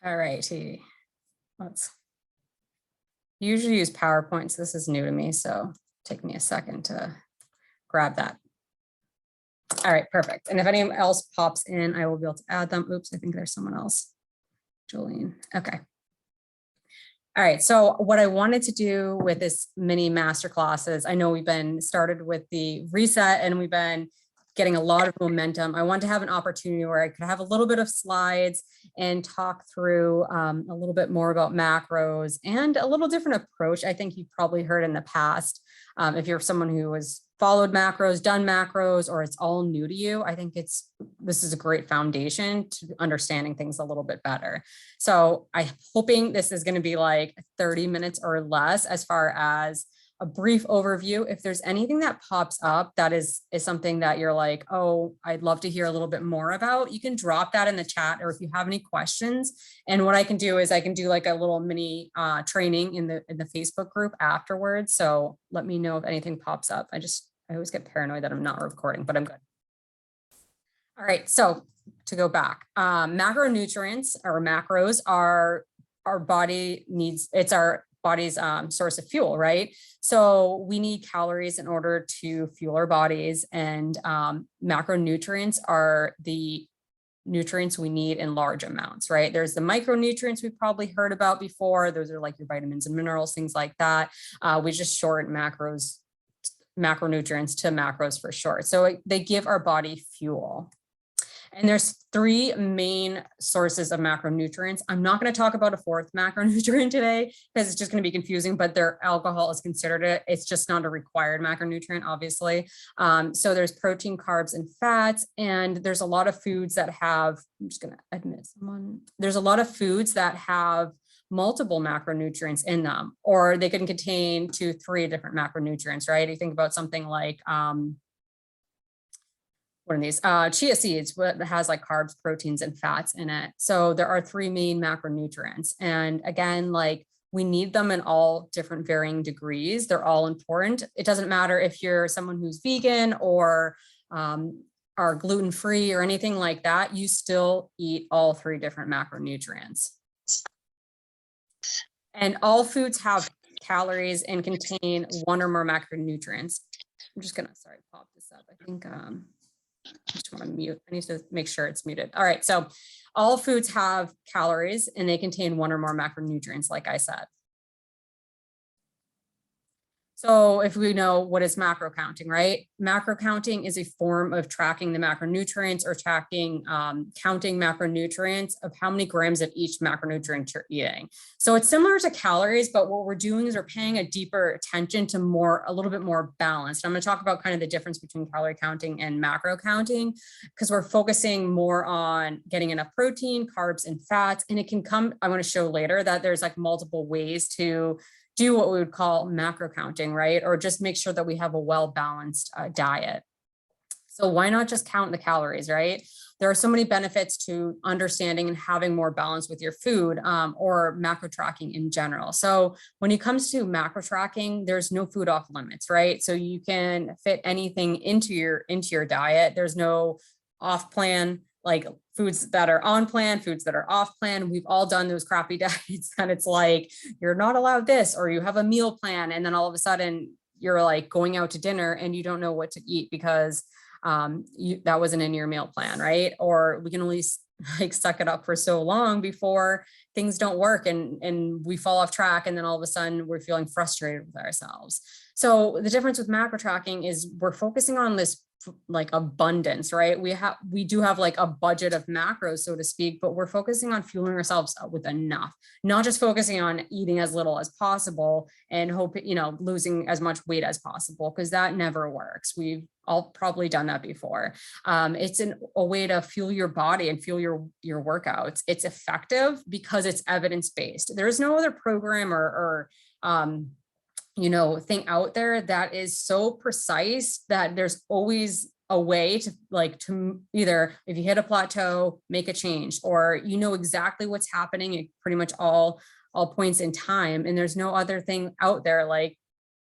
All righty. Let's usually use PowerPoint, so this is new to me, so take me a second to grab that. All right, perfect. And if anyone else pops in, I will be able to add them. Oops, I think there's someone else. Jolene. Okay. All right, so what I wanted to do with this mini masterclass is, I know we've been started with the reset and we've been getting a lot of momentum. I want to have an opportunity where I could have a little bit of slides and talk through a little bit more about macros and a little different approach. I think you've probably heard in the past, if you're someone who has followed macros, done macros, or it's all new to you, I think this is a great foundation to understanding things a little bit better. So I'm hoping this is going to be like 30 minutes or less as far as a brief overview. If there's anything that pops up that is something that you're like, oh, I'd love to hear a little bit more about, you can drop that in the chat, or if you have any questions. And what I can do is I can do like a little mini training in the Facebook group afterwards. So let me know if anything pops up. I always get paranoid that I'm not recording, but I'm good. All right, so to go back, macronutrients or macros are our body needs, it's our body's source of fuel, right? So we need calories in order to fuel our bodies, and macronutrients are the nutrients we need in large amounts, right? There's the micronutrients we've probably heard about before. Those are like your vitamins and minerals, things like that. We just shorten macronutrients to macros for short. So they give our body fuel. And there's three main sources of macronutrients. I'm not going to talk about a fourth macronutrient today because it's just going to be confusing, but alcohol is considered it. It's just not a required macronutrient, obviously. So there's protein, carbs, and fats. And there's a lot of foods that have, I'm just going to admit someone, there's a lot of foods that have multiple macronutrients in them, or they can contain 2, 3 different macronutrients, right? You think about something like, one of these chia seeds that has like carbs, proteins, and fats in it. So there are 3 main macronutrients. And again, like we need them in all different varying degrees. They're all important. It doesn't matter if you're someone who's vegan or are gluten-free or anything like that, you still eat all 3 different macronutrients. And all foods have calories and contain 1 or more macronutrients. I'm just gonna, sorry, pop this up. I think, I just want to mute. I need to make sure it's muted. All right. So all foods have calories and they contain 1 or more macronutrients, like I said. So if we know what is macro counting, right? Macro counting is a form of tracking the macronutrients or tracking, counting macronutrients of how many grams of each macronutrient you're eating. So it's similar to calories, but what we're doing is we're paying a deeper attention to a little bit more balanced. I'm going to talk about kind of the difference between calorie counting and macro counting, because we're focusing more on getting enough protein, carbs, and fats. And it can come, I want to show later that there's like multiple ways to do what we would call macro counting, right? Or just make sure that we have a well-balanced diet. So why not just count the calories, right? There are so many benefits to understanding and having more balance with your food, or macro tracking in general. So when it comes to macro tracking, there's no food off limits, right? So you can fit anything into your diet. There's no off plan, like foods that are on plan, foods that are off plan. We've all done those crappy diets and it's like, you're not allowed this, or you have a meal plan. And then all of a sudden you're like going out to dinner and you don't know what to eat because that wasn't in your meal plan, right? Or we can only like suck it up for so long before things don't work and we fall off track. And then all of a sudden we're feeling frustrated with ourselves. So the difference with macro tracking is we're focusing on this like abundance, right? We do have like a budget of macros, so to speak, but we're focusing on fueling ourselves up with enough, not just focusing on eating as little as possible and losing as much weight as possible, because that never works. We've all probably done that before. It's a way to fuel your body and fuel your workouts. It's effective because it's evidence-based. There's no other program or thing out there that is so precise that there's always a way to either, if you hit a plateau, make a change, or exactly what's happening at pretty much all points in time. And there's no other thing out there like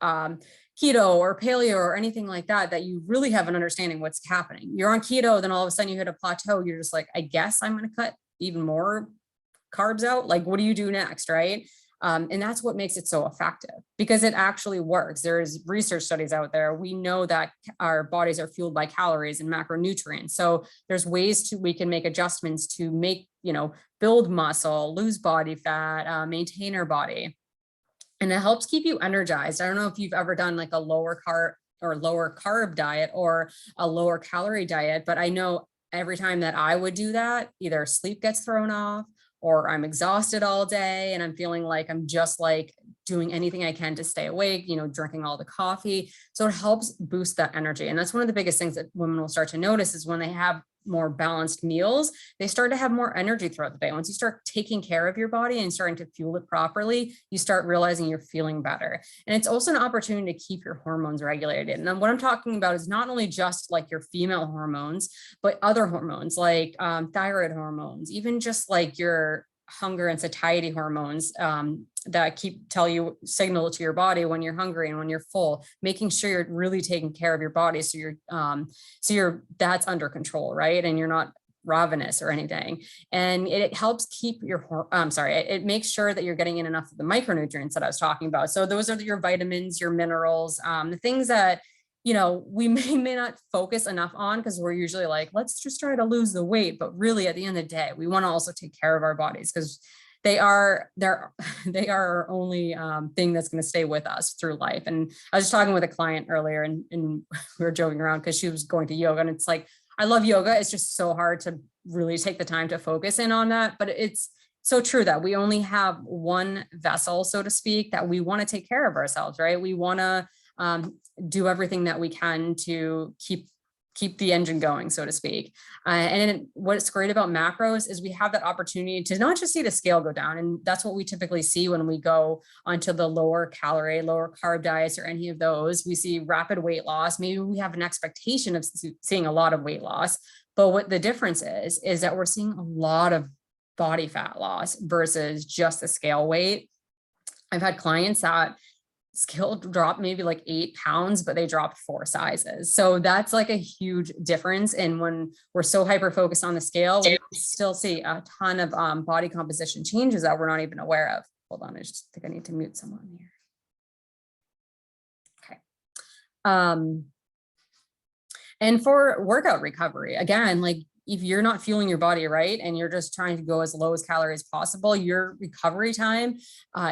keto or paleo or anything like that you really have an understanding what's happening. You're on keto, then all of a sudden you hit a plateau. You're just like, I guess I'm going to cut even more carbs out, like, what do you do next, right? And that's what makes it so effective, because it actually works. There's research studies out there. We know that our bodies are fueled by calories and macronutrients. So there's ways we can make adjustments to make, build muscle, lose body fat, maintain our body. And it helps keep you energized. I don't know if you've ever done like a lower carb diet or a lower calorie diet, but I know every time that I would do that, either sleep gets thrown off, or I'm exhausted all day and I'm feeling like I'm just like doing anything I can to stay awake, drinking all the coffee. So it helps boost that energy. And that's one of the biggest things that women will start to notice is when they have more balanced meals, they start to have more energy throughout the day. Once you start taking care of your body and starting to fuel it properly, you start realizing you're feeling better. And it's also an opportunity to keep your hormones regulated. And then what I'm talking about is not only just like your female hormones, but other hormones like thyroid hormones, even just like your hunger and satiety hormones that signal to your body when you're hungry and when you're full, making sure you're really taking care of your body. So that's under control, right? And you're not ravenous or anything. And it helps keep it makes sure that you're getting in enough of the micronutrients that I was talking about. So those are your vitamins, your minerals, the things that we may not focus enough on because we're usually like, let's just try to lose the weight. But really, at the end of the day, we want to also take care of our bodies because they are our only thing that's going to stay with us through life. And I was talking with a client earlier and we were joking around because she was going to yoga, and it's like, I love yoga. It's just so hard to really take the time to focus in on that. But it's so true that we only have one vessel, so to speak, that we want to take care of ourselves, right? We want to do everything that we can to keep the engine going, so to speak. And what's great about macros is we have that opportunity to not just see the scale go down. And that's what we typically see when we go onto the lower calorie, lower carb diets or any of those. We see rapid weight loss. Maybe we have an expectation of seeing a lot of weight loss. But what the difference is that we're seeing a lot of body fat loss versus just the scale weight. I've had clients that scale dropped maybe like 8 pounds, but they dropped 4 sizes. So that's like a huge difference. And when we're so hyper focused on the scale, we still see a ton of body composition changes that we're not even aware of. Hold on, I just think I need to mute someone here. Okay. And for workout recovery, again, like if you're not fueling your body right and you're just trying to go as low as calories possible, your recovery time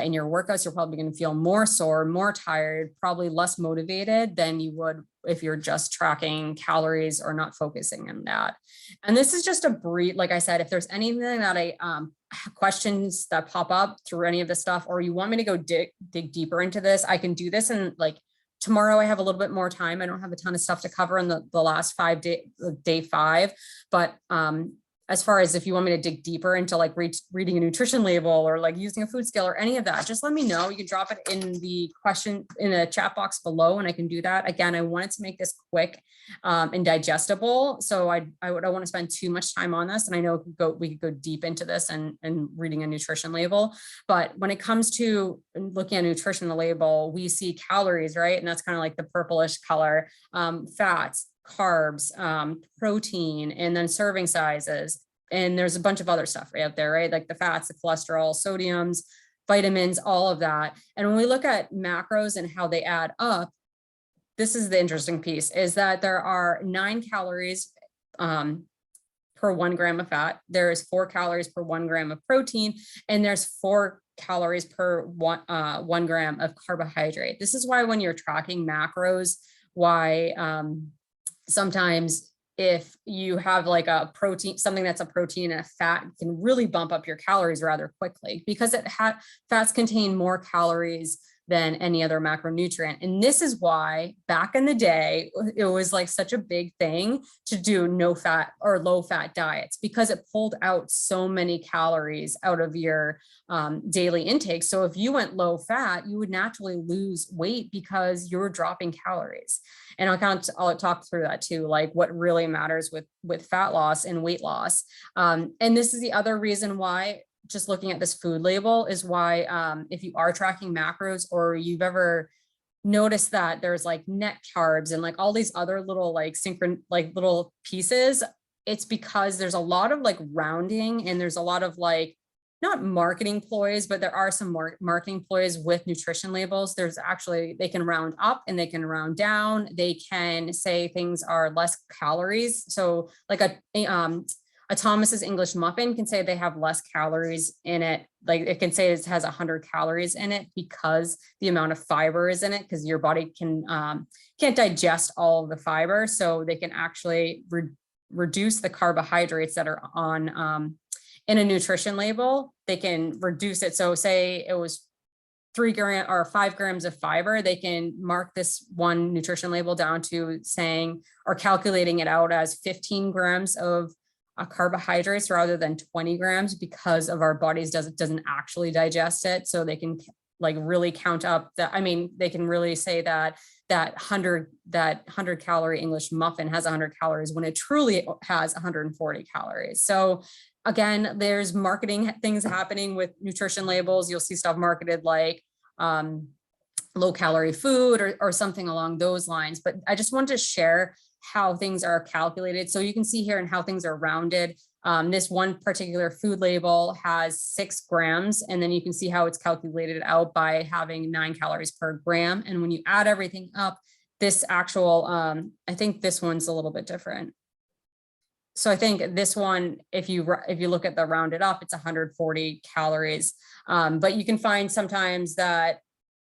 in your workouts, you're probably going to feel more sore, more tired, probably less motivated than you would if you're just tracking calories or not focusing on that. And this is just a brief, like I said, if there's anything that questions that pop up through any of this stuff, or you want me to go dig deeper into this, I can do this. And like tomorrow I have a little bit more time. I don't have a ton of stuff to cover in the last day 5, but as far as if you want me to dig deeper into like reading a nutrition label or like using a food scale or any of that, just let me know. You can drop it in the chat box below and I can do that. Again, I wanted to make this quick and digestible. So I don't want to spend too much time on this. And I know we could go deep into this and reading a nutrition label. But when it comes to looking at nutrition label, we see calories, right? And that's kind of like the purplish color, fats, carbs, protein, and then serving sizes. And there's a bunch of other stuff right out there, right? Like the fats, the cholesterol, sodiums, vitamins, all of that. And when we look at macros and how they add up, this is the interesting piece, is that there are 9 calories per 1 gram of fat. There is 4 calories per 1 gram of protein, and there's 4 calories per 1 gram of carbohydrate. This is why when you're tracking macros, sometimes if you have like a protein, something that's a protein and a fat can really bump up your calories rather quickly because fats contain more calories than any other macronutrient. And this is why back in the day, it was like such a big thing to do no fat or low fat diets because it pulled out so many calories out of your daily intake. So if you went low fat, you would naturally lose weight because you're dropping calories. And I'll talk through that too, like what really matters with fat loss and weight loss. And this is the other reason why just looking at this food label is why if you are tracking macros or you've ever noticed that there's like net carbs and like all these other little like little pieces, it's because there's a lot of like rounding and there's a lot of like not marketing ploys, but there are some marketing ploys with nutrition labels. There's actually, they can round up and they can round down. They can say things are less calories. So like a Thomas's English muffin can say they have less calories in it. Like it can say it has 100 calories in it because the amount of fiber is in it, because your body can't digest all of the fiber. So they can actually reduce the carbohydrates that are on in a nutrition label. They can reduce it. So say it was 3 grams or 5 grams of fiber, they can mark this one nutrition label down to saying or calculating it out as 15 grams of carbohydrates rather than 20 grams, because of our bodies doesn't actually digest it. So they can like really count up that. I mean, they can really say that 100 calorie English muffin has 100 calories when it truly has 140 calories. So again, there's marketing things happening with nutrition labels. You'll see stuff marketed like low calorie food or something along those lines. But I just wanted to share how things are calculated. So you can see here and how things are rounded. This one particular food label has 6 grams, and then you can see how it's calculated out by having 9 calories per gram. And when you add everything up, this actual, I think this one's a little bit different. So I think this one, if you look at the rounded up, it's 140 calories. But you can find sometimes that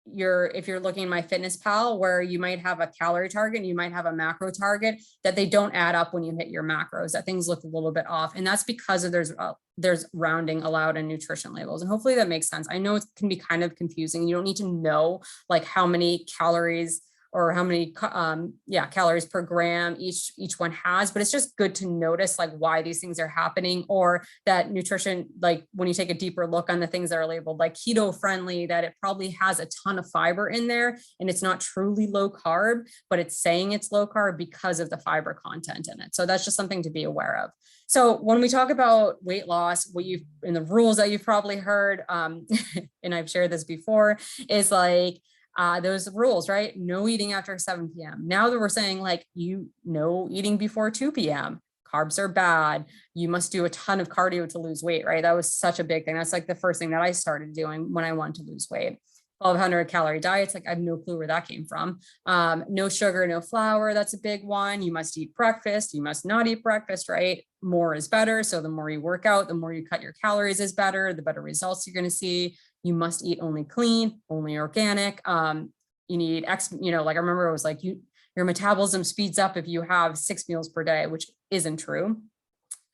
if you're looking at MyFitnessPal, where you might have a calorie target and you might have a macro target, that they don't add up when you hit your macros, that things look a little bit off. And that's because of there's rounding allowed in nutrition labels. And hopefully that makes sense. I know it can be kind of confusing. You don't need to know like how many calories or how many calories per gram each one has, but it's just good to notice like why these things are happening, or that nutrition, like when you take a deeper look on the things that are labeled like keto friendly, that it probably has a ton of fiber in there and it's not truly low carb, but it's saying it's low carb because of the fiber content in it. So that's just something to be aware of. So when we talk about weight loss, in the rules that you've probably heard, and I've shared this before, is like, those rules, right? No eating after 7 p.m. Now that we're saying like, no eating before 2 p.m. Carbs are bad. You must do a ton of cardio to lose weight, right? That was such a big thing. That's like the first thing that I started doing when I wanted to lose weight. 1,200 calorie diets, like I have no clue where that came from. No sugar, no flour, that's a big one. You must eat breakfast. You must not eat breakfast, right? More is better. So the more you work out, the more you cut your calories is better, the better results you're going to see. You must eat only clean, only organic. You need like I remember it was like your metabolism speeds up if you have 6 meals per day, which isn't true.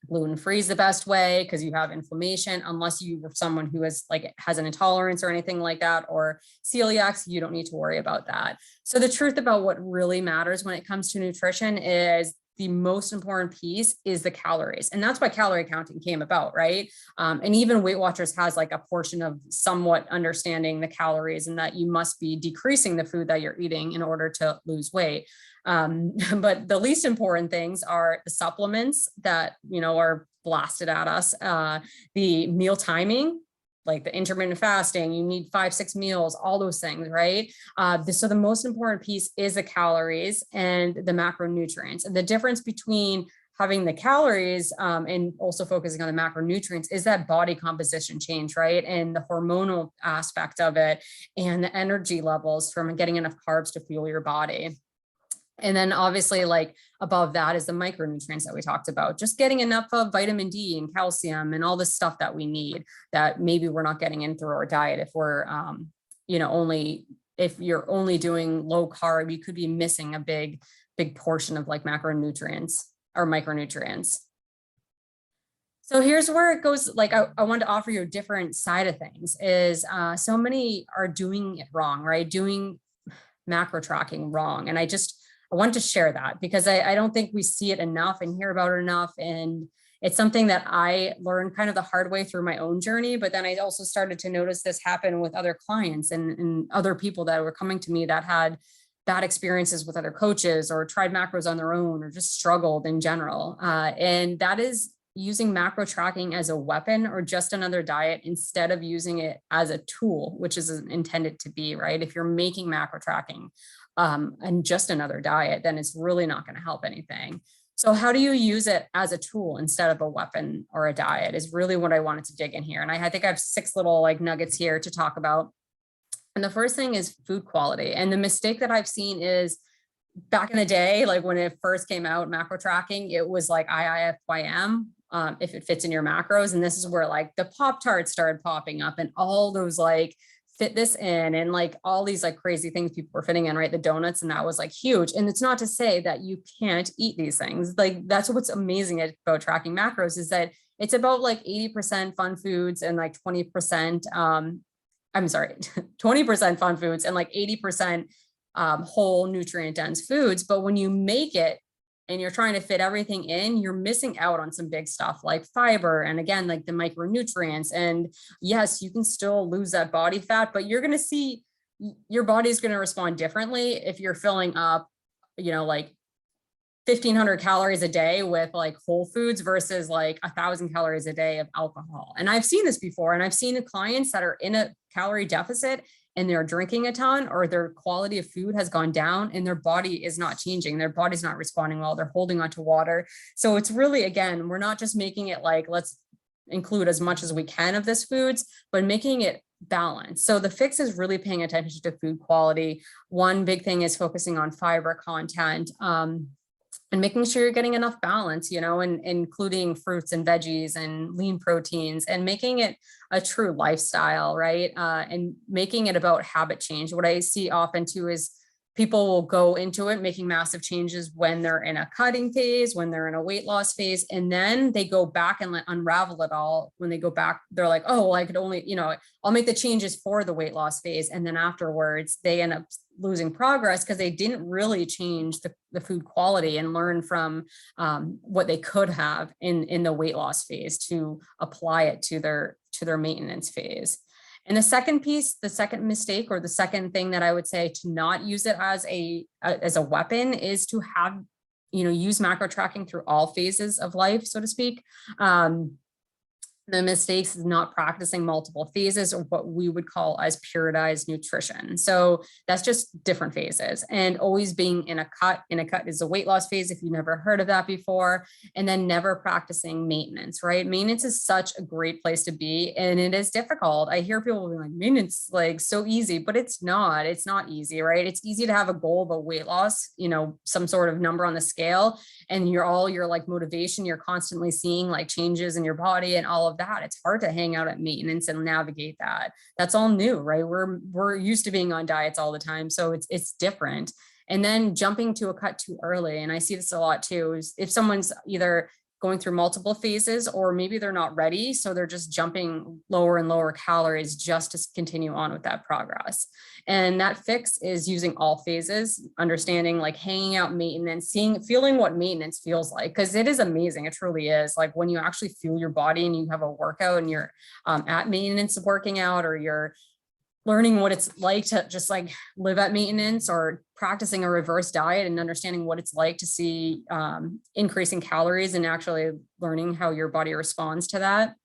Gluten-free is the best way because you have inflammation, unless you are someone who has an intolerance or anything like that, or celiac, you don't need to worry about that. So the truth about what really matters when it comes to nutrition is the most important piece is the calories. And that's why calorie counting came about, right? And even Weight Watchers has like a portion of somewhat understanding the calories and that you must be decreasing the food that you're eating in order to lose weight. But the least important things are the supplements that, are blasted at us, the meal timing, like the intermittent fasting, you need 5-6 meals, all those things, right? So the most important piece is the calories and the macronutrients. And the difference between having the calories and also focusing on the macronutrients is that body composition change, right? And the hormonal aspect of it and the energy levels from getting enough carbs to fuel your body. And then obviously above that is the micronutrients that we talked about, just getting enough of vitamin D and calcium and all this stuff that we need that maybe we're not getting in through our diet. If we're, if you're only doing low carb, you could be missing a big portion of macronutrients or micronutrients. So here's where it goes. I wanted to offer you a different side of things is so many are doing it wrong, right? Doing macro tracking wrong. And I want to share that because I don't think we see it enough and hear about it enough. And it's something that I learned kind of the hard way through my own journey. But then I also started to notice this happen with other clients and other people that were coming to me that had bad experiences with other coaches or tried macros on their own or just struggled in general. And that is using macro tracking as a weapon or just another diet instead of using it as a tool, which is intended to be, right? If you're making macro tracking and just another diet, then it's really not going to help anything. So how do you use it as a tool instead of a weapon or a diet is really what I wanted to dig in here. And I think I have 6 little like nuggets here to talk about. And the first thing is food quality. And the mistake that I've seen is back in the day, like when it first came out, macro tracking, it was like IIFYM, if it fits in your macros. And this is where like the Pop-Tarts started popping up and all those like fit this in and like all these like crazy things people were fitting in, right? The donuts, and that was like huge. And it's not to say that you can't eat these things. Like that's what's amazing about tracking macros is that it's about like 80% fun foods and like 20%, I'm sorry, 20% fun foods and like 80% whole nutrient dense foods. But when you make it and you're trying to fit everything in, you're missing out on some big stuff like fiber. And again, like the micronutrients. And yes, you can still lose that body fat, but you're going to see your body's going to respond differently if you're filling up, you know, like 1,500 calories a day with like whole foods versus like 1,000 calories a day of alcohol. And I've seen this before, and I've seen clients that are in a calorie deficit and they're drinking a ton, or their quality of food has gone down and their body is not changing. Their body's not responding well. They're holding onto water. So it's really, again, we're not just making it like, let's include as much as we can of this foods, but making it balanced. So the fix is really paying attention to food quality. One big thing is focusing on fiber content, and making sure you're getting enough balance, you know, and including fruits and veggies and lean proteins and making it a true lifestyle, right? And making it about habit change. What I see often too is people will go into it making massive changes when they're in a cutting phase, when they're in a weight loss phase, and then they go back and unravel it all. When they go back, they're like, oh, well, I could only, you know, I'll make the changes for the weight loss phase. And then afterwards they end up losing progress because they didn't really change the food quality and learn from what they could have in the weight loss phase to apply it to their maintenance phase. And the second piece, the second mistake, or the second thing that I would say to not use it as a weapon is to have, you know, use macro tracking through all phases of life, so to speak. The mistakes is not practicing multiple phases, or what we would call as periodized nutrition. So that's just different phases, and always being in a cut. In a cut is a weight loss phase, if you've never heard of that before, and then never practicing maintenance, right? Maintenance is such a great place to be, and it is difficult. I hear people being like, maintenance, like so easy, but it's not easy, right? It's easy to have a goal of a weight loss, you know, some sort of number on the scale, and your like motivation, you're constantly seeing like changes in your body and all of that. It's hard to hang out at maintenance and navigate that. That's all new, right? We're used to being on diets all the time. So it's different. And then jumping to a cut too early. And I see this a lot too, is if someone's either going through multiple phases, or maybe they're not ready. So they're just jumping lower and lower calories just to continue on with that progress. And that fix is using all phases, understanding like hanging out maintenance, feeling what maintenance feels like, because it is amazing. It truly is. Like when you actually feel your body and you have a workout and you're at maintenance working out, or you're learning what it's like to just like live at maintenance, or practicing a reverse diet and understanding what it's like to see increasing calories and actually learning how your body responds to that.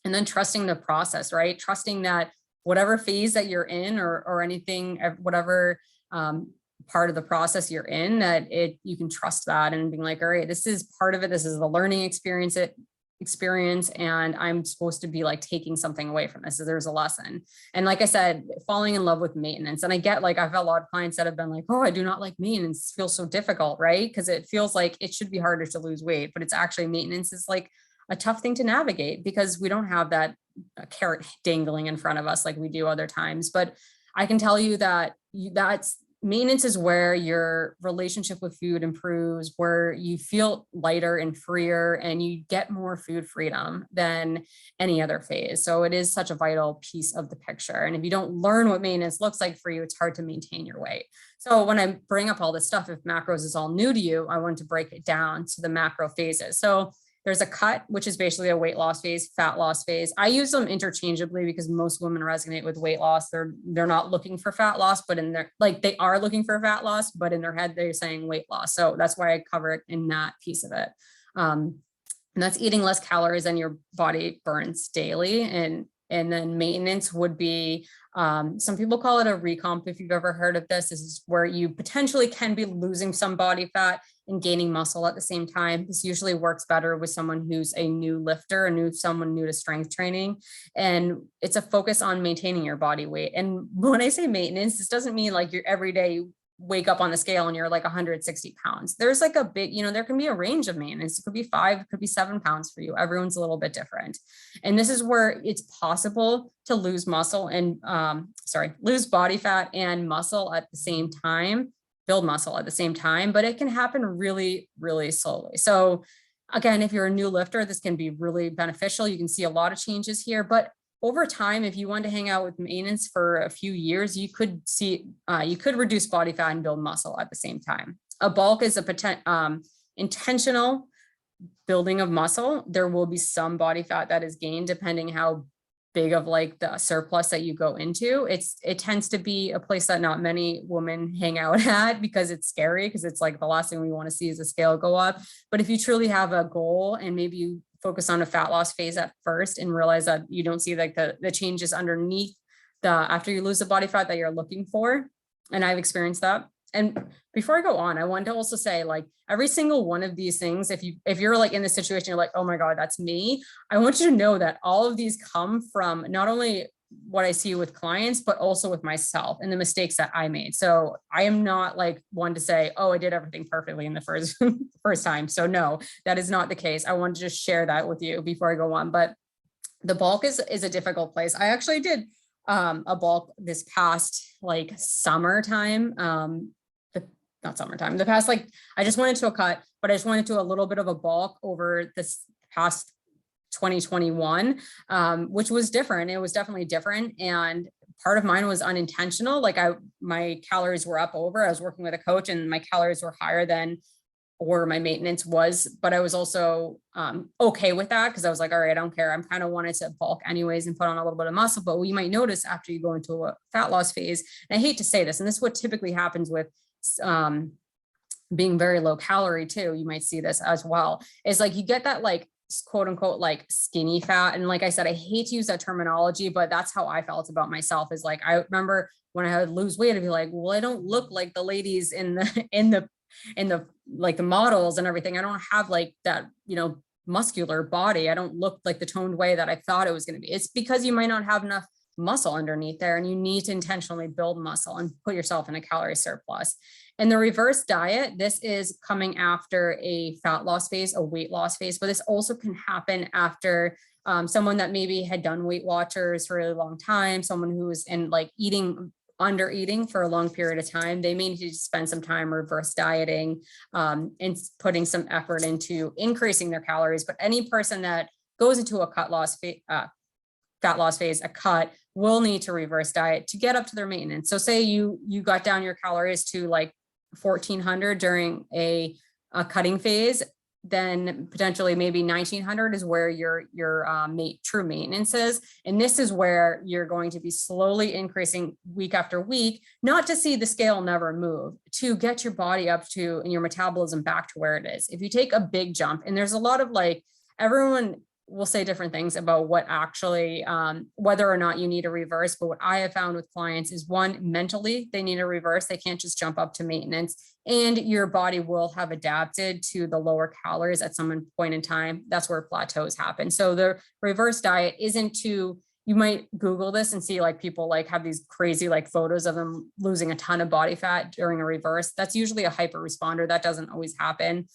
And then trusting the process, right? Trusting that whatever phase that you're in, or anything, whatever part of the process you're in, that you can trust that and being like, all right, this is part of it. This is the learning experience, and I'm supposed to be like taking something away from this. So there's a lesson. And like I said, falling in love with maintenance. And I get like, I've had a lot of clients that have been like, oh, I do not like maintenance. It feels so difficult, right? Because it feels like it should be harder to lose weight, but it's actually, maintenance is like a tough thing to navigate because we don't have that carrot dangling in front of us like we do other times. But I can tell you that maintenance is where your relationship with food improves, where you feel lighter and freer, and you get more food freedom than any other phase. So it is such a vital piece of the picture. And if you don't learn what maintenance looks like for you, it's hard to maintain your weight. So when I bring up all this stuff, if macros is all new to you, I want to break it down to the macro phases. So there's a cut, which is basically a weight loss phase, fat loss phase. I use them interchangeably because most women resonate with weight loss. They're not looking for fat loss, but in their, like, they are looking for fat loss, but in their head, they're saying weight loss. So that's why I cover it in that piece of it. And that's eating less calories than your body burns daily. And And then maintenance would be, some people call it a recomp. If you've ever heard of this, this is where you potentially can be losing some body fat and gaining muscle at the same time. This usually works better with someone who's a new lifter, someone new to strength training. And it's a focus on maintaining your body weight. And when I say maintenance, this doesn't mean like you're every day wake up on the scale and you're like 160 pounds. There's like a big, there can be a range of maintenance. It could be 5, it could be 7 pounds for you. Everyone's a little bit different. And this is where it's possible to lose muscle and, lose body fat and muscle at the same time, build muscle at the same time, but it can happen really, really slowly. So again, if you're a new lifter, this can be really beneficial. You can see a lot of changes here, but over time, if you want to hang out with maintenance for a few years, you could reduce body fat and build muscle at the same time. A bulk is a intentional building of muscle. There will be some body fat that is gained depending how big of like the surplus that you go into. It tends to be a place that not many women hang out at because it's scary, because it's like the last thing we want to see is the scale go up. But if you truly have a goal and maybe you focus on a fat loss phase at first and realize that you don't see like the changes underneath after you lose the body fat that you're looking for. And I've experienced that. And before I go on, I wanted to also say, like, every single one of these things, if you're like in this situation, you're like, oh my God, that's me. I want you to know that all of these come from not only what I see with clients, but also with myself and the mistakes that I made. So I am not like one to say, oh, I did everything perfectly in the first time. So no, that is not the case. I want to just share that with you before I go on. But the bulk is a difficult place. I actually did a bulk this past like summertime. Not summertime, the past, like, I just went into a cut, but I just went into a little bit of a bulk over this past 2021, which was different. It was definitely different. And part of mine was unintentional. Like my calories were up over, I was working with a coach and my calories were higher than or my maintenance was, but I was also okay with that because I was like, all right, I don't care. I'm kind of wanted to bulk anyways and put on a little bit of muscle. But what you might notice after you go into a fat loss phase, and I hate to say this, and this is what typically happens with being very low calorie too, you might see this as well, is like you get that like quote unquote like skinny fat. And like I said, I hate to use that terminology, but that's how I felt about myself, is like, I remember when I would lose weight, I'd be like, well, I don't look like the ladies in the like the models and everything. I don't have like that, muscular body. I don't look like the toned way that I thought it was going to be. It's because you might not have enough muscle underneath there, and you need to intentionally build muscle and put yourself in a calorie surplus. And the reverse diet, this is coming after a fat loss phase, a weight loss phase, but this also can happen after someone that maybe had done Weight Watchers for a really long time, someone who was in like under eating for a long period of time. They may need to spend some time reverse dieting and putting some effort into increasing their calories. But any person that goes into a fat loss phase, a cut, will need to reverse diet to get up to their maintenance. So say you got down your calories to like 1,400 during a cutting phase, then potentially maybe 1,900 is where your true maintenance is. And this is where you're going to be slowly increasing week after week, not to see the scale never move, to get your body up to and your metabolism back to where it is. If you take a big jump, and there's a lot of like, everyone will say different things about what actually, whether or not you need a reverse. But what I have found with clients is, one, mentally, they need a reverse. They can't just jump up to maintenance, and your body will have adapted to the lower calories at some point in time. That's where plateaus happen. So the reverse diet isn't you might Google this and see like people like have these crazy like photos of them losing a ton of body fat during a reverse. That's usually a hyper responder. That doesn't always happen.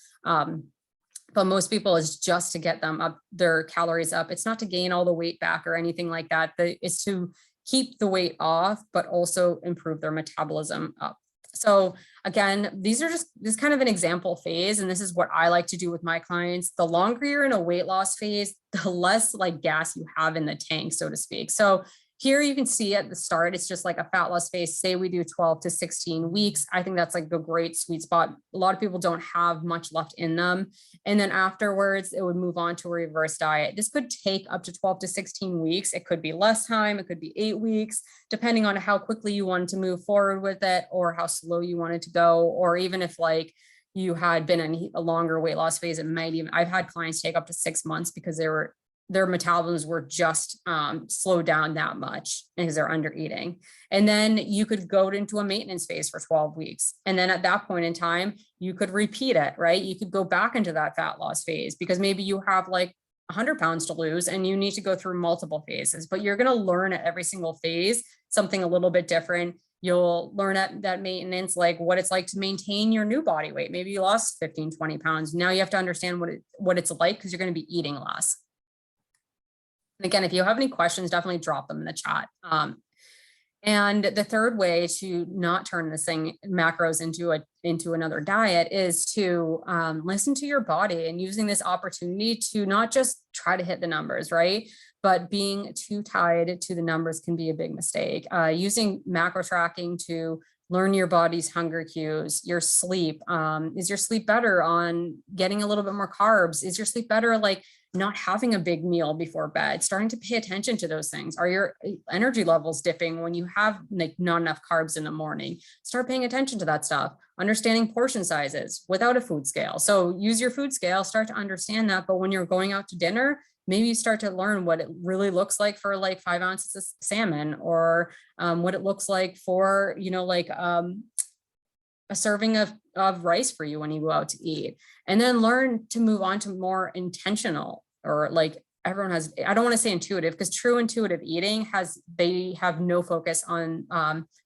But most people is just to get them up, their calories up. It's not to gain all the weight back or anything like that. It's to keep the weight off, but also improve their metabolism up. So again, this is kind of an example phase. And this is what I like to do with my clients. The longer you're in a weight loss phase, the less like gas you have in the tank, so to speak. So here you can see at the start, it's just like a fat loss phase. Say we do 12 to 16 weeks. I think that's like a great sweet spot. A lot of people don't have much left in them. And then afterwards, it would move on to a reverse diet. This could take up to 12 to 16 weeks. It could be less time. It could be 8 weeks, depending on how quickly you wanted to move forward with it or how slow you wanted to go. Or even if like you had been in a longer weight loss phase, it might even, I've had clients take up to 6 months because they were their metabolisms were just slowed down that much because they're under eating. And then you could go into a maintenance phase for 12 weeks. And then at that point in time, you could repeat it, right? You could go back into that fat loss phase because maybe you have like 100 pounds to lose and you need to go through multiple phases, but you're going to learn at every single phase something a little bit different. You'll learn at that maintenance, like what it's like to maintain your new body weight. Maybe you lost 15, 20 pounds. Now you have to understand what it's like because you're going to be eating less. And again, if you have any questions, definitely drop them in the chat. And the third way to not turn this thing macros into another diet is to listen to your body and using this opportunity to not just try to hit the numbers, right? But being too tied to the numbers can be a big mistake. Using macro tracking to learn your body's hunger cues, your sleep. Is your sleep better on getting a little bit more carbs? Is your sleep better like not having a big meal before bed, starting to pay attention to those things? Are your energy levels dipping when you have like not enough carbs in the morning? Start paying attention to that stuff. Understanding portion sizes without a food scale. So use your food scale, start to understand that. But when you're going out to dinner, maybe you start to learn what it really looks like for like 5 ounces of salmon, or what it looks like for, you know, like a serving of rice for you when you go out to eat. And then learn to move on to more intentional, or like everyone has, I don't want to say intuitive, because true intuitive eating they have no focus on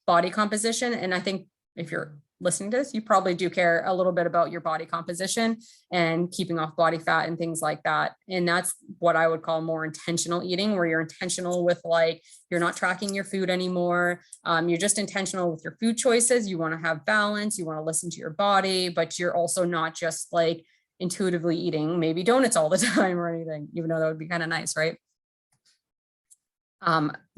body composition. And I think if you're listening to this, you probably do care a little bit about your body composition and keeping off body fat and things like that. And that's what I would call more intentional eating, where you're intentional with like, you're not tracking your food anymore. You're just intentional with your food choices. You want to have balance. You want to listen to your body, but you're also not just like intuitively eating maybe donuts all the time or anything, even though that would be kind of nice, right?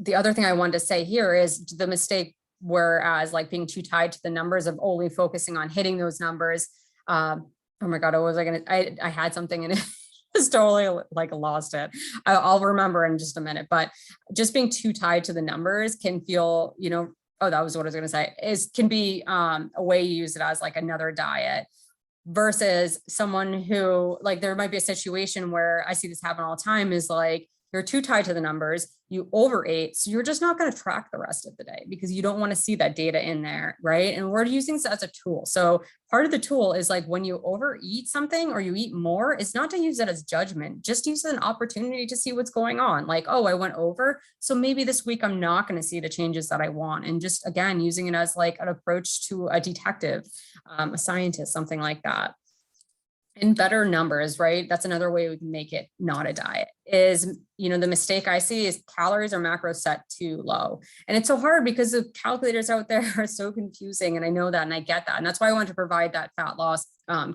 The other thing I wanted to say here is the mistake, whereas like being too tied to the numbers of only focusing on hitting those numbers. Oh my God, what was I gonna, I had something and it just totally like lost it. I'll remember in just a minute, but just being too tied to the numbers can feel, you know, oh, that was what I was gonna say, can be a way you use it as like another diet, versus someone who, like, there might be a situation where I see this happen all the time, is like, you're too tied to the numbers, you overate, so you're just not going to track the rest of the day because you don't want to see that data in there, right? And we're using this as a tool. So part of the tool is like when you overeat something or you eat more, it's not to use it as judgment, just use it as an opportunity to see what's going on. Like, oh, I went over, so maybe this week I'm not going to see the changes that I want. And just, again, using it as like an approach to a detective, a scientist, something like that. And better numbers, right? That's another way we can make it not a diet. Is, you know, the mistake I see is calories or macros set too low. And it's so hard because the calculators out there are so confusing. And I know that, and I get that. And that's why I want to provide that fat loss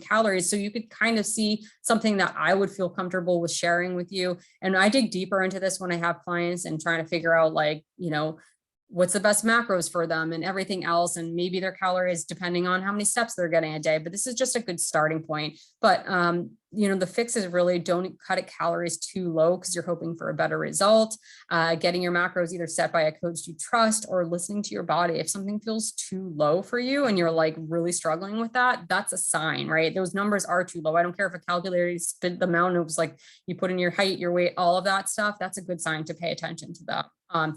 calories, so you could kind of see something that I would feel comfortable with sharing with you. And I dig deeper into this when I have clients and trying to figure out, like, you know, what's the best macros for them and everything else, and maybe their calories depending on how many steps they're getting a day. But this is just a good starting point. But you know, the fix is really don't cut it calories too low because you're hoping for a better result. Getting your macros either set by a coach you trust, or listening to your body. If something feels too low for you and you're like really struggling with that, that's a sign, right? Those numbers are too low. I don't care if a calculator spit them out and it was like you put in your height, your weight, all of that stuff. That's a good sign to pay attention to that.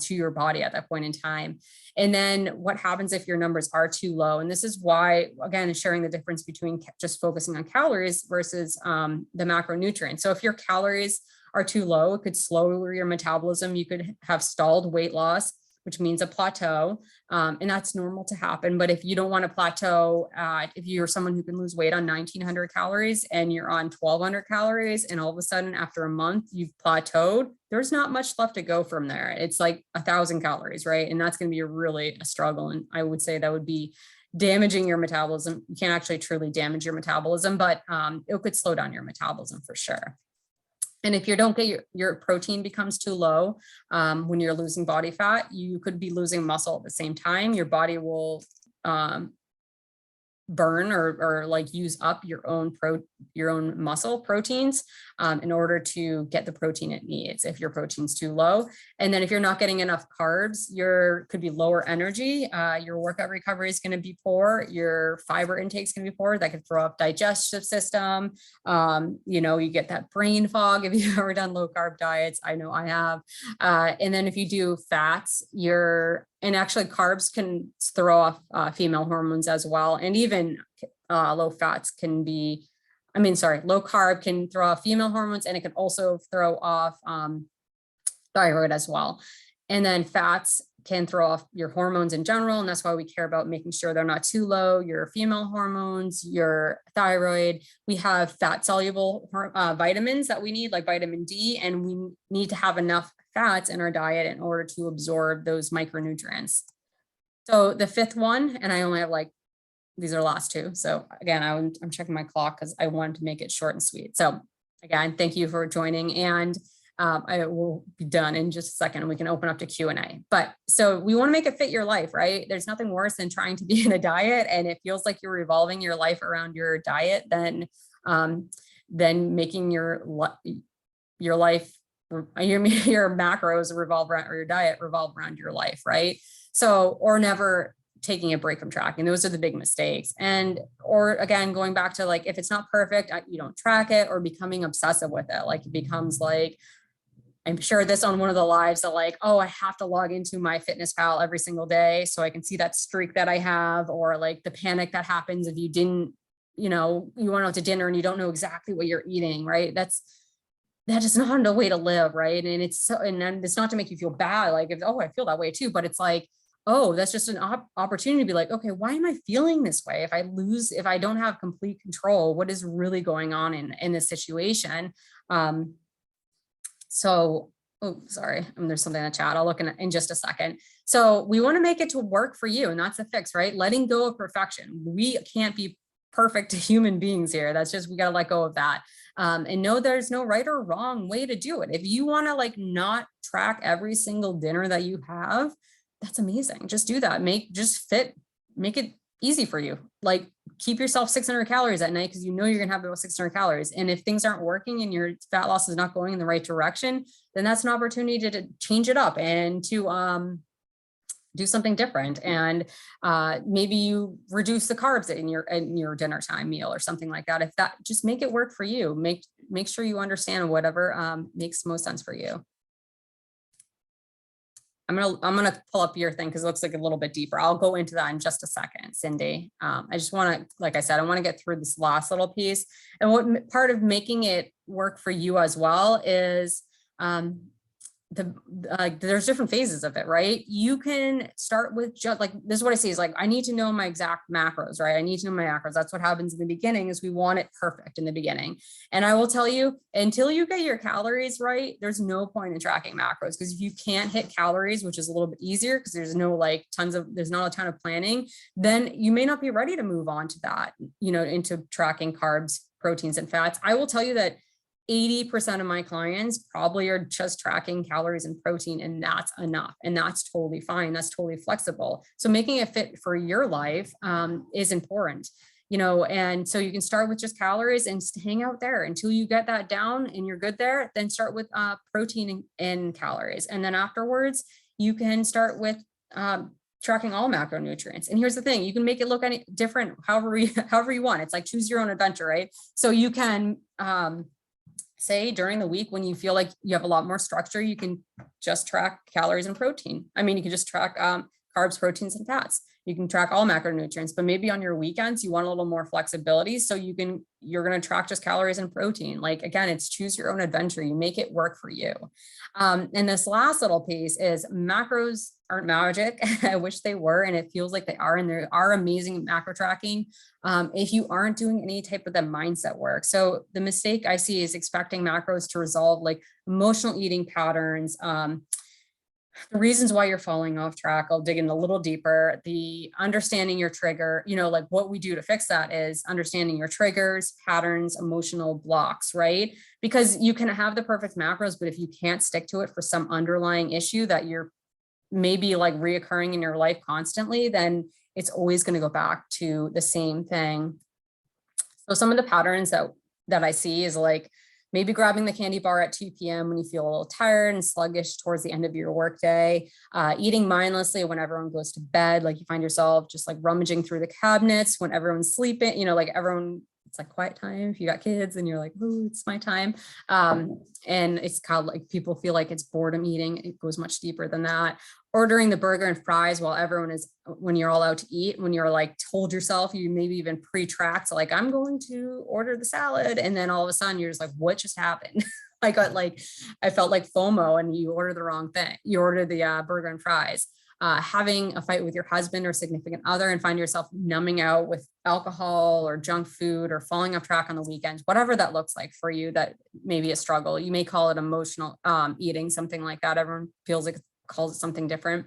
To your body at that point in time. And then what happens if your numbers are too low? And this is why, again, sharing the difference between just focusing on calories versus the macronutrients. So if your calories are too low, it could slow your metabolism. You could have stalled weight loss, which means a plateau. And that's normal to happen. But if you don't want to plateau, if you're someone who can lose weight on 1900 calories and you're on 1200 calories, and all of a sudden after a month you've plateaued, there's not much left to go from there. It's like 1000 calories, right? And that's going to be really a struggle. And I would say that would be damaging your metabolism. You can't actually truly damage your metabolism, but it could slow down your metabolism for sure. And if you don't get your protein becomes too low when you're losing body fat, you could be losing muscle at the same time. Your body will burn or like use up your own muscle proteins in order to get the protein it needs if your protein's too low. And then if you're not getting enough carbs, could be lower energy. Your workout recovery is going to be poor. Your fiber intake is going to be poor. That could throw up digestive system. You get that brain fog if you've ever done low carb diets. I know I have. And then if you do fats, and actually carbs can throw off female hormones as well. And even low carb can throw off female hormones, and it can also throw off thyroid as well. And then fats can throw off your hormones in general. And that's why we care about making sure they're not too low, your female hormones, your thyroid. We have fat soluble vitamins that we need, like vitamin D, and we need to have enough fats in our diet in order to absorb those micronutrients. So the fifth one, and I only have these are the last two. So again, I'm checking my clock because I wanted to make it short and sweet. So again, thank you for joining, and I will be done in just a second and we can open up to Q&A. But so we want to make it fit your life, right? There's nothing worse than trying to be in a diet and it feels like you're revolving your life around your diet than making your life, your macros revolve around, or your diet revolve around your life, right? So, or never taking a break from tracking. Those are the big mistakes. Or again, going back to if it's not perfect, you don't track it, or becoming obsessive with it. It becomes I'm sure this on one of the lives that oh, I have to log into my FitnessPal every single day so I can see that streak that I have, or the panic that happens if you didn't, you went out to dinner and you don't know exactly what you're eating, right? That is not a way to live, right? And then it's not to make you feel bad, I feel that way too, but it's oh, that's just an opportunity to be okay, why am I feeling this way? If I don't have complete control, what is really going on in this situation? Sorry, there's something in the chat. I'll look in just a second. So we want to make it to work for you, and that's the fix, right? Letting go of perfection. We can't be perfect human beings here. That's just, we got to let go of that. And no, there's no right or wrong way to do it. If you want to not track every single dinner that you have, that's amazing. Just do that. Make it easy for you. Keep yourself 600 calories at night because you're going to have about 600 calories. And if things aren't working and your fat loss is not going in the right direction, then that's an opportunity to change it up and to do something different. And maybe you reduce the carbs in your dinner time meal or something like that. Just make it work for you. Make sure you understand whatever makes most sense for you. I'm gonna pull up your thing because it looks a little bit deeper. I'll go into that in just a second, Cindy. I just want to, like I said, I want to get through this last little piece. And what part of making it work for you as well is there's different phases of it, right? You can start with just this is what I see is I need to know my exact macros, right? I need to know my macros. That's what happens in the beginning is we want it perfect in the beginning. And I will tell you, until you get your calories right, there's no point in tracking macros, because if you can't hit calories, which is a little bit easier because there's no there's not a ton of planning, then you may not be ready to move on to that, into tracking carbs, proteins, and fats. I will tell you that 80% of my clients probably are just tracking calories and protein, and that's enough. And that's totally fine. That's totally flexible. So making it fit for your life is important, and so you can start with just calories and hang out there until you get that down and you're good there. Then start with protein and calories. And then afterwards, you can start with tracking all macronutrients. And here's the thing, you can make it look any different, however you want. It's choose your own adventure, right? So you can, say during the week when you feel like you have a lot more structure, you can just track calories and protein. I mean, you can just track carbs, proteins, and fats. You can track all macronutrients, but maybe on your weekends, you want a little more flexibility. So you're going to track just calories and protein. Again, it's choose your own adventure. You make it work for you. And this last little piece is macros aren't magic. I wish they were, and it feels like they are, and they are amazing macro tracking if you aren't doing any type of the mindset work. So the mistake I see is expecting macros to resolve emotional eating patterns, the reasons why you're falling off track. I'll dig in a little deeper. The understanding your trigger, what we do to fix that is understanding your triggers, patterns, emotional blocks, right? Because you can have the perfect macros, but if you can't stick to it for some underlying issue that you're maybe reoccurring in your life constantly, then it's always going to go back to the same thing. So some of the patterns that I see is like maybe grabbing the candy bar at 2 p.m. when you feel a little tired and sluggish towards the end of your workday, eating mindlessly when everyone goes to bed, like you find yourself just like rummaging through the cabinets when everyone's sleeping, like everyone, it's like quiet time. If you got kids and you're like, oh, it's my time. And it's kind of like people feel like it's boredom eating. It goes much deeper than that. Ordering the burger and fries while everyone is, when you're all out to eat, when you're like told yourself, you maybe even pre-tracked, like I'm going to order the salad. And then all of a sudden you're just like, what just happened? I felt like FOMO and you order the wrong thing. You order the burger and fries. Having a fight with your husband or significant other and find yourself numbing out with alcohol or junk food or falling off track on the weekends, whatever that looks like for you, that may be a struggle. You may call it emotional eating, something like that. Everyone calls it something different.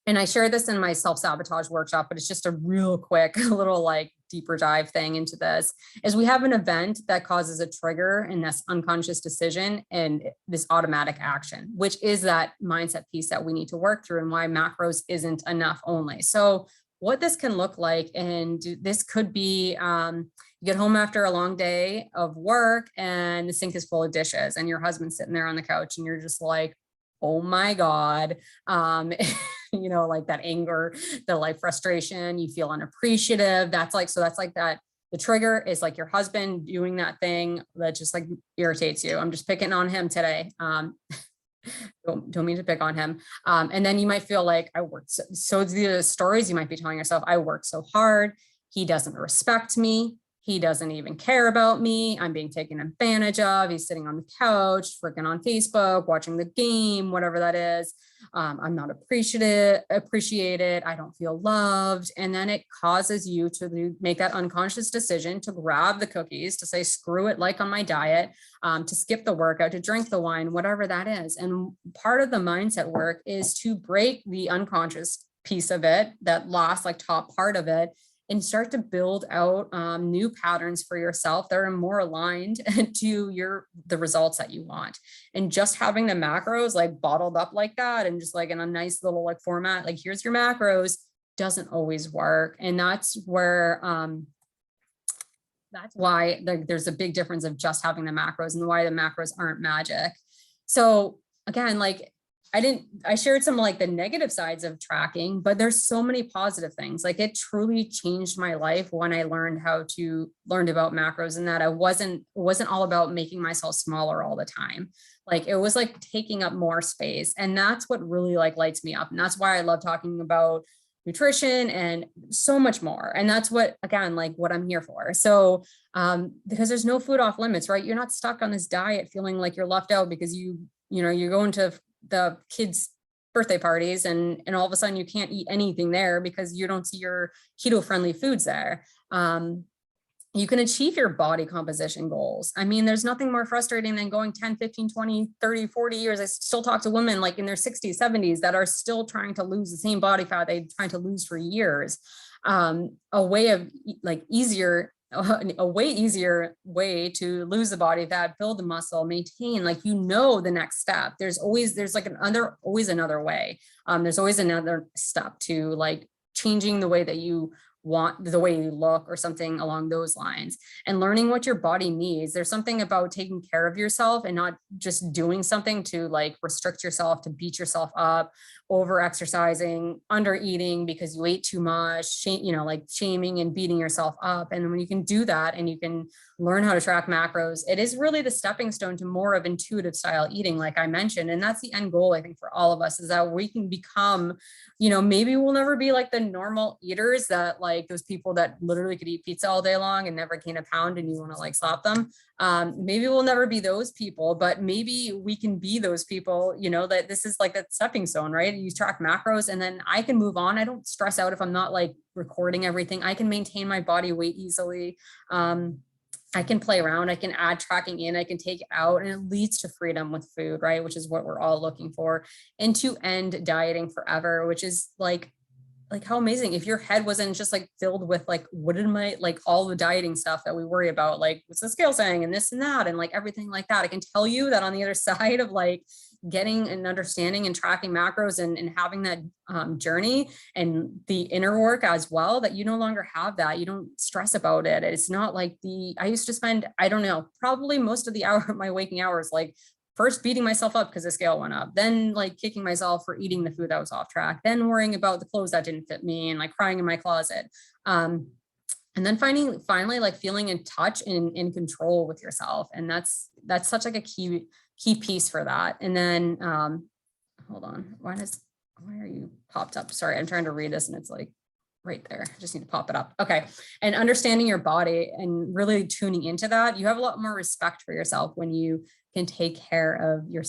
And I share this in my self-sabotage workshop, but it's just a real quick little like deeper dive thing into this, is we have an event that causes a trigger in this unconscious decision and this automatic action, which is that mindset piece that we need to work through and why macros isn't enough only. So what this can look like, and this could be, you get home after a long day of work and the sink is full of dishes and your husband's sitting there on the couch and you're just like, oh my God, like that anger, the like frustration, you feel unappreciative. That's like that. The trigger is like your husband doing that thing that just like irritates you. I'm just picking on him today. Don't mean to pick on him. And then you might feel like I worked. So the stories you might be telling yourself, I worked so hard. He doesn't respect me. He doesn't even care about me. I'm being taken advantage of. He's sitting on the couch, freaking on Facebook, watching the game, whatever that is. I'm not appreciated. I don't feel loved. And then it causes you to make that unconscious decision to grab the cookies, to say, screw it, like on my diet, to skip the workout, to drink the wine, whatever that is. And part of the mindset work is to break the unconscious piece of it, that last like top part of it, and start to build out new patterns for yourself that are more aligned to the results that you want. And just having the macros like bottled up like that and just like in a nice little like format, like here's your macros, doesn't always work. And that's where that's why there's a big difference of just having the macros and why the macros aren't magic. So again, like I shared some like the negative sides of tracking, but there's so many positive things. Like it truly changed my life when I learned about macros, and that it wasn't all about making myself smaller all the time. Like it was like taking up more space. And that's what really like lights me up. And that's why I love talking about nutrition and so much more. And that's what, again, like what I'm here for. So, because there's no food off limits, right? You're not stuck on this diet feeling like you're left out because you're going to the kids' birthday parties and all of a sudden you can't eat anything there because you don't see your keto friendly foods there. You can achieve your body composition goals. I mean, there's nothing more frustrating than going 10, 15, 20, 30, 40 years. I still talk to women like in their 60s, 70s that are still trying to lose the same body fat they've trying to lose for years. A way of like a way easier way to lose the body fat, build the muscle, maintain, like, the next step. There's always another way. There's always another step to like changing the way that you want, the way you look, or something along those lines, and learning what your body needs. There's something about taking care of yourself and not just doing something to like restrict yourself, to beat yourself up, over exercising, under eating because you ate too much, like shaming and beating yourself up. And when you can do that and you can learn how to track macros, it is really the stepping stone to more of intuitive style eating, like I mentioned. And that's the end goal, I think, for all of us, is that we can become, maybe we'll never be like the normal eaters that like those people that literally could eat pizza all day long and never gain a pound and you want to like slap them. Maybe we'll never be those people, but maybe we can be those people, that this is like that stepping stone, right? You track macros and then I can move on. I don't stress out if I'm not like recording everything. I can maintain my body weight easily. I can play around, I can add tracking in, I can take it out, and it leads to freedom with food, right? Which is what we're all looking for, and to end dieting forever, which is like how amazing if your head wasn't just like filled with like, what am I, like all the dieting stuff that we worry about, like what's the scale saying and this and that, and like everything like that. I can tell you that on the other side of like getting and understanding and tracking macros and having that journey and the inner work as well, that you no longer have that. You don't stress about it. It's not like I used to spend, I don't know, probably most of the my waking hours, like first beating myself up because the scale went up, then like kicking myself for eating the food that was off track, then worrying about the clothes that didn't fit me and like crying in my closet. And then finally like feeling in touch and in control with yourself. And that's such like a key piece for that. And then, hold on, why are you popped up? Sorry, I'm trying to read this and it's like right there. I just need to pop it up. Okay. And understanding your body and really tuning into that. You have a lot more respect for yourself when you can take care of yourself